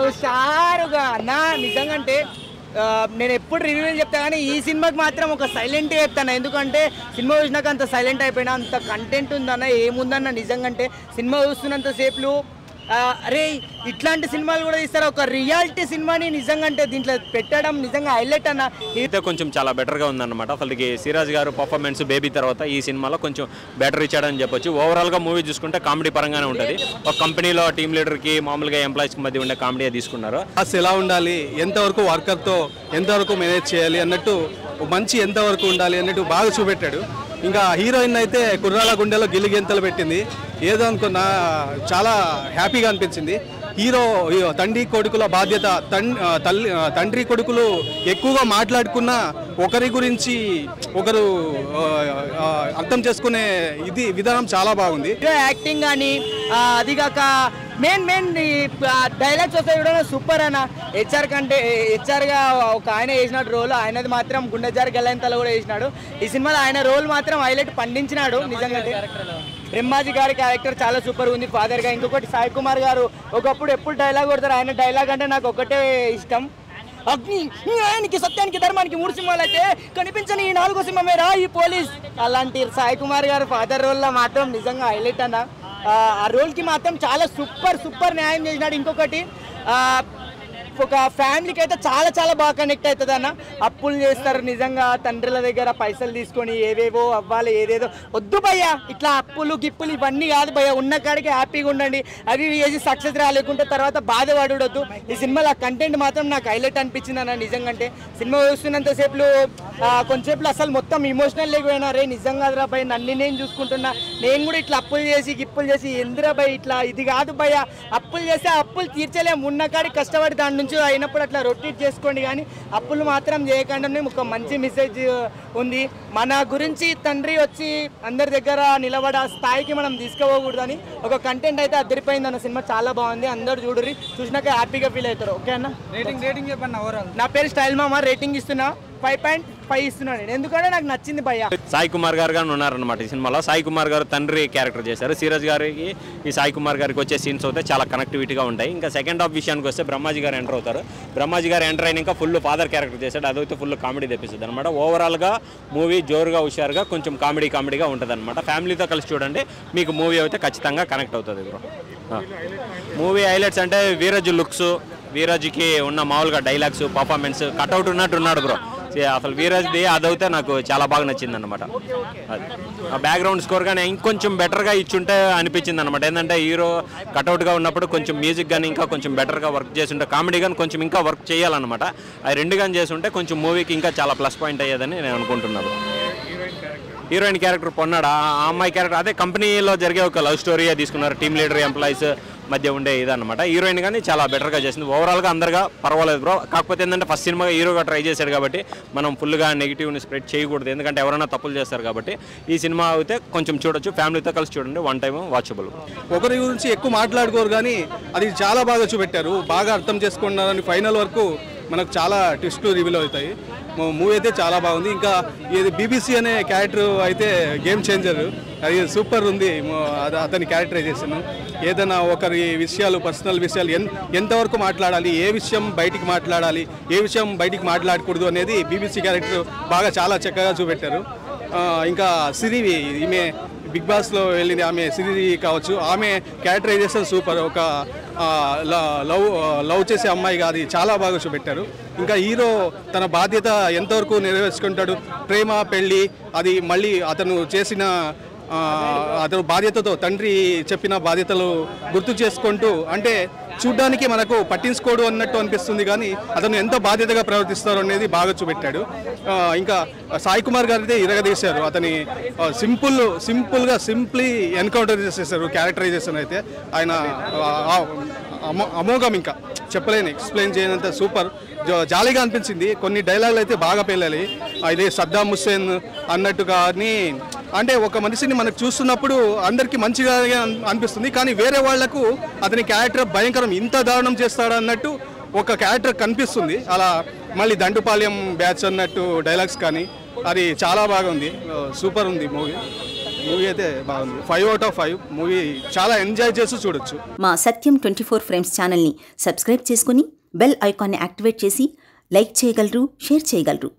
హుషారుగా అన్న నిజంగా అంటే నేను ఎప్పుడు రివ్యూలు చెప్తా కానీ ఈ సినిమాకి మాత్రం ఒక సైలెంట్గా చెప్తాను. ఎందుకంటే సినిమా చూసినాక అంత సైలెంట్ అయిపోయినా, అంత కంటెంట్ ఉందన్న, ఏముందన్న నిజంగా అంటే సినిమా చూస్తున్నంతసేపు అరే ఇట్లాంటి సినిమాలు కూడా తీస్తారు. ఒక రియాలిటీ సినిమాని నిజంగా అంటే దీంట్లో పెట్టడం నిజంగా హైలైట్ అన్న. అయితే కొంచెం చాలా బెటర్గా ఉందన్నమాట. అసలుకి సిరాజ్ గారు పర్ఫార్మెన్స్ బేబీ తర్వాత ఈ సినిమాలో కొంచెం బెటర్ ఇచ్చాడని చెప్పొచ్చు. ఓవరాల్గా మూవీ చూసుకుంటే కామెడీ పరంగానే ఉంటుంది. ఒక కంపెనీలో టీమ్ లీడర్కి మామూలుగా ఎంప్లాయీస్కి మధ్య ఉండే కామెడీ తీసుకున్నారు. అసలు ఎలా ఉండాలి, ఎంతవరకు వర్కర్తో ఎంతవరకు మేనేజ్ చేయాలి అన్నట్టు, మంచి ఎంతవరకు ఉండాలి అన్నట్టు బాగా చూపెట్టాడు. ఇంకా హీరోయిన్ అయితే కుర్రాల గుండెలో గిల్లిగెంతలు పెట్టింది. ఏదో అనుకున్నా చాలా హ్యాపీగా అనిపించింది. హీరో తండ్రి కొడుకుల బాధ్యత, తండ్రి కొడుకులు ఎక్కువగా మాట్లాడుకున్న ఒకరి గురించి ఒకరు అర్థం చేసుకునే విధానం చాలా బాగుంది. యాక్టింగ్ కానీ అదిగాక మెయిన్ డైలాగ్స్ వస్తాయి కూడా సూపర్ అన్న. హెచ్ఆర్గా ఒక ఆయన వేసినాడు రోల్, ఆయనది మాత్రం గుండెజారి గల్లంతలో కూడా వేసినాడు. ఈ సినిమాలో ఆయన రోల్ మాత్రం హైలైట్ పండించినాడు నిజంగా. బ్రహ్మాజీ గారి క్యారెక్టర్ చాలా సూపర్ ఉంది ఫాదర్గా. ఇంకొకటి సాయి కుమార్ గారు ఒకప్పుడు ఎప్పుడు డైలాగ్ కొడతారు, ఆయన డైలాగ్ అంటే నాకు ఒకటే ఇష్టం. అగ్ని న్యాయానికి సత్యానికి ధర్మానికి 3 సింహాలు అయితే కనిపించని ఈ 4వ సింహమే రా ఈ పోలీస్. అలాంటి సాయి కుమార్ గారు ఫాదర్ రోల్లో మాత్రం నిజంగా హైలైట్ అన్న. ఆ రోల్కి మాత్రం చాలా సూపర్ న్యాయం చేసినాడు. ఇంకొకటి ఒక ఫ్యామిలీకి అయితే చాలా బాగా కనెక్ట్ అవుతుంది అన్న. అప్పులు చేస్తారు నిజంగా, తండ్రుల దగ్గర పైసలు తీసుకొని ఏవేవో అవ్వాలి, ఏదేదో వద్దు భయ్య, ఇట్లా అప్పులు గిప్పులు ఇవన్నీ కాదు భయ్య, ఉన్న కాడికి హ్యాపీగా ఉండండి. అవి వేసి సక్సెస్ రాలేకుంటే తర్వాత బాధపడవద్దు. ఈ సినిమాలో కంటెంట్ మాత్రం నాకు హైలైట్ అనిపించింది అన్న నిజంగా. అంటే సినిమా చూస్తున్నంతసేపు కొంచెంసేపు అసలు మొత్తం ఇమోషనల్ లేకపోయినా, రే నిజంగా రా భయ్య, నన్ను నేను చూసుకుంటున్నా, నేను కూడా ఇట్లా అప్పులు చేసి గిప్పులు చేసి ఎందురా భయ్య, ఇట్లా ఇది కాదు భయ్య, అప్పులు చేస్తే అప్పులు తీర్చలేము, ఉన్న కాడికి కష్టపడి దాని నుంచి అయినప్పుడు అట్లా రొటేట్ చేసుకోండి, కానీ అప్పులు మాత్రం చేయకుండా ఒక మంచి మెసేజ్ ఉంది. మన గురించి తండ్రి వచ్చి అందరి దగ్గర నిలబడ స్థాయికి మనం తీసుకోకూడదని ఒక కంటెంట్ అయితే అద్దరిపోయింది అన్న. సినిమా చాలా బాగుంది, అందరూ చూడరి, చూసినాక హ్యాపీగా ఫీల్ అవుతారు. ఓకే అన్న, రేటింగ్ చెప్పండి ఓవరాల్. నా పేరు స్టైల్ మామ, రేటింగ్ ఇస్తున్నా 5.5 ఇస్తున్నాను. ఎందుకంటే నాకు నచ్చింది భయ్య. సాయి కుమార్ గారు ఉన్నారనమాట ఈ సినిమాలో. సాయి కుమార్ గారు తండ్రి క్యారెక్టర్ చేశారు. సిరాజ్ గారికి ఈ సాయి కుమార్ గారికి వచ్చే సీన్స్ అయితే చాలా కనెక్టివిటీగా ఉంటాయి. ఇంకా సెకండ్ హాఫ్ విషయానికి వస్తే బ్రహ్మాజీ గారు ఎంటర్ అవుతారు. బ్రహ్మాజీ గారు ఎంటర్ అయిన ఇంకా ఫుల్ ఫాదర్ క్యారెక్టర్ చేశాడు, అదైతే ఫుల్ కామెడీ తెప్పిస్తుంది అనమాట. ఓవరాల్గా మూవీ జోరుగా హుషారుగా కొంచెం కామెడీగా ఉంటుంది అనమాట. ఫ్యామిలీతో కలిసి చూడండి, మీకు మూవీ అయితే ఖచ్చితంగా కనెక్ట్ అవుతుంది బ్రో. మూవీ హైలైట్స్ అంటే వీరాజు లుక్స్, వీరాజుకి ఉన్న మామూలుగా డైలాగ్స్, పర్ఫార్మెన్స్, కట్అవుట్ ఉన్నట్టున్నాడు బ్రో. అసలు వీరాజ్ది అదైతే నాకు చాలా బాగా నచ్చింది అనమాట. అది ఆ బ్యాక్గ్రౌండ్ స్కోర్ కానీ ఇంకొంచెం బెటర్గా ఇచ్చుంటే అనిపించింది అనమాట. ఏంటంటే హీరో కట్అవుట్గా ఉన్నప్పుడు కొంచెం మ్యూజిక్ కానీ ఇంకా కొంచెం బెటర్గా వర్క్ చేస్తుంటే, కామెడీ కానీ కొంచెం ఇంకా వర్క్ చేయాలన్నమాట. అది రెండు కానీ చేస్తుంటే కొంచెం మూవీకి ఇంకా చాలా ప్లస్ పాయింట్ అయ్యేదని నేను అనుకుంటున్నాను. హీరోయిన్ క్యారెక్టర్ పొన్నాడు, ఆ అమ్మాయి క్యారెక్టర్ అదే కంపెనీలో జరిగే ఒక లవ్ స్టోరీగా తీసుకున్నారు. టీమ్ లీడర్ ఎంప్లాయీస్ మధ్య ఉండే ఇదన్నమాట. హీరోయిన్ కానీ చాలా బెటర్గా చేసింది. ఓవరాల్గా అందరిగా పర్వాలేదు బ్రో. కాకపోతే ఏంటంటే ఫస్ట్ సినిమాగా హీరోగా ట్రై చేశాడు కాబట్టి మనం ఫుల్గా నెగిటివ్ని స్ప్రెడ్ చేయకూడదు, ఎందుకంటే ఎవరైనా తప్పులు చేస్తారు కాబట్టి. ఈ సినిమా అయితే కొంచెం చూడొచ్చు, ఫ్యామిలీతో కలిసి చూడండి, వన్ టైం వాచబుల్. ఒకరి గురించి ఎక్కువ మాట్లాడుకోరు కానీ అది చాలా బాగా చూపెట్టారు, బాగా అర్థం చేసుకున్నారని. ఫైనల్ వరకు మనకు చాలా ట్విస్టులు రివీల్ అవుతాయి. మూవీ అయితే చాలా బాగుంది. ఇంకా ఇది బీబీసీ అనే క్యారెక్టర్ అయితే గేమ్ చేంజర్, అది సూపర్ ఉంది. అతని క్యారెక్టరైజేషన్, ఏదైనా ఒకరి విషయాలు, పర్సనల్ విషయాలు ఎంతవరకు మాట్లాడాలి, ఏ విషయం బయటికి మాట్లాడాలి, ఏ విషయం బయటికి మాట్లాడకూడదు అనేది బీబీసీ క్యారెక్టర్ బాగా చాలా చక్కగా చూపెట్టారు. ఇంకా సిరివి, ఈమె బిగ్ బాస్లో వెళ్ళింది, ఆమె సిరి కావచ్చు, ఆమె క్యారెక్టరైజేషన్ సూపర్. ఒక లవ్ చేసే అమ్మాయి కాదు, చాలా బాగా చూపెట్టారు. ఇంకా హీరో తన బాధ్యత ఎంతవరకు నెరవేర్చుకుంటాడు, ప్రేమ పెళ్ళి అది మళ్ళీ అతను చేసిన అతను బాధ్యతతో, తండ్రి చెప్పిన బాధ్యతలు గుర్తు చేసుకుంటూ, అంటే చూడ్డానికి మనకు పట్టించుకోడు అన్నట్టు అనిపిస్తుంది కానీ అతను ఎంత బాధ్యతగా ప్రవర్తిస్తారు అనేది బాగా చూపెట్టాడు. ఇంకా సాయి కుమార్ గారితే ఇరగదీశారు, అతని సింపుల్గా ఎన్కౌంటర్ చేసేసారు. క్యారెక్టరైజేషన్ అయితే ఆయన అమోఘం, ఇంకా చెప్పలేను, ఎక్స్ప్లెయిన్ చేయనంత సూపర్. జాలీగా అనిపించింది. కొన్ని డైలాగులు అయితే బాగా పేలాలి, ఇదే సద్దాం హుస్సేన్ అన్నట్టు. కానీ అంటే ఒక మనిషిని మనకు చూస్తున్నప్పుడు అందరికీ మంచిగా అనిపిస్తుంది, కానీ వేరే వాళ్లకు అతని క్యారెక్టర్ భయంకరం, ఇంత దారుణం చేస్తాడు అన్నట్టు ఒక క్యారెక్టర్ కనిపిస్తుంది. అలా మళ్ళీ దండుపాలెం బ్యాచ్ అన్నట్టు డైలాగ్స్ కానీ అది చాలా బాగా ఉంది, సూపర్ ఉంది మూవీ. మూవీ అయితే బాగుంది. 5/5 మూవీ చాలా ఎంజాయ్ చేస్తూ చూడొచ్చు. మా సత్యం 24 ఫ్రేమ్స్ ఛానల్ని సబ్స్క్రైబ్ చేసుకుని బెల్ ఐకాన్ని యాక్టివేట్ చేసి లైక్ చేయగలరు, షేర్ చేయగలరు.